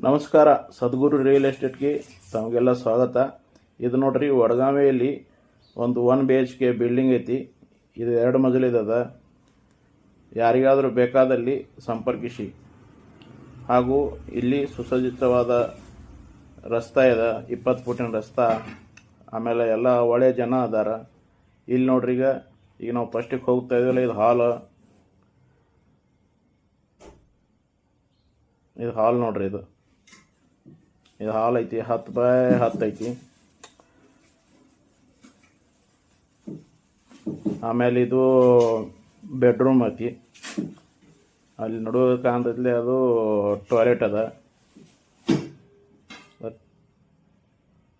ನಮಸ್ಕಾರ, ಸದ್ಗುರು ರಿಯಲ್ ಎಸ್ಟೇಟ್ಗೆ ತಮಗೆಲ್ಲ ಸ್ವಾಗತ. ಇದು ನೋಡ್ರಿ, ವಡಗಾವಿಯಲ್ಲಿ ಒಂದು 1 BHK ಬಿಲ್ಡಿಂಗ್ ಐತಿ. ಇದು 2 ಮಜಲಿದದ. ಯಾರಿಗಾದರೂ ಬೇಕಾದಲ್ಲಿ ಸಂಪರ್ಕಿಸಿ. ಹಾಗೂ ಇಲ್ಲಿ ಸುಸಜ್ಜಿತವಾದ ರಸ್ತಾ ಇದೆ, 20 ಫುಟಿನ ರಸ್ತಾ. ಆಮೇಲೆ ಎಲ್ಲ ಒಳ್ಳೆ ಜನ ಅದಾರ. ಇಲ್ಲಿ ನೋಡ್ರಿ, ಈಗ ನಾವು ಫಸ್ಟಿಗೆ ಹೋಗ್ತಾ ಇದೀವಲ್ಲ, ಇದು ಹಾಲ್ ನೋಡ್ರಿ. ಇದು ಹಾಲ್ ಐತಿ, 10x10 ಐತಿ. ಆಮೇಲೆ ಇದು ಬೆಡ್ರೂಮ್ ಐತಿ. ಅಲ್ಲಿ ನಡುವೆ ಕಾಣ್ತೈತಿ, ಅದು ಟಾಯ್ಲೆಟ್ ಅದ.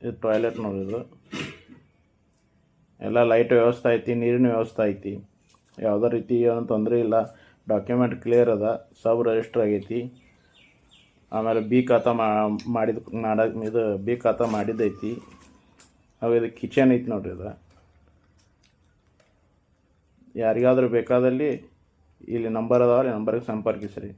ಇದು ಟಾಯ್ಲೆಟ್ ನೋಡ್ರಿ. ಇದು ಎಲ್ಲ ಲೈಟ್ ವ್ಯವಸ್ಥೆ ಐತಿ, ನೀರಿನ ವ್ಯವಸ್ಥೆ ಐತಿ. ಯಾವುದೇ ರೀತಿ ಏನು ತೊಂದರೆ ಇಲ್ಲ. ಡಾಕ್ಯುಮೆಂಟ್ ಕ್ಲಿಯರ್ ಅದ, ಸಬ್ ರಿಜಿಸ್ಟರ್ ಆಗೈತಿ. ಆಮೇಲೆ ಬಿ ಖಾತಾ ಬಿ ಖಾತಾ ಮಾಡಿದ್ದೈತಿ. ಹಾಗೂ ಇದು ಕಿಚನ್ ಐತಿ ನೋಡ್ರಿ. ಇದು ಯಾರಿಗಾದರೂ ಬೇಕಾದಲ್ಲಿ ಇಲ್ಲಿ ನಂಬರ್ ಅದಾವ, ನಂಬರ್ಗೆ ಸಂಪರ್ಕಿಸ್ರಿ.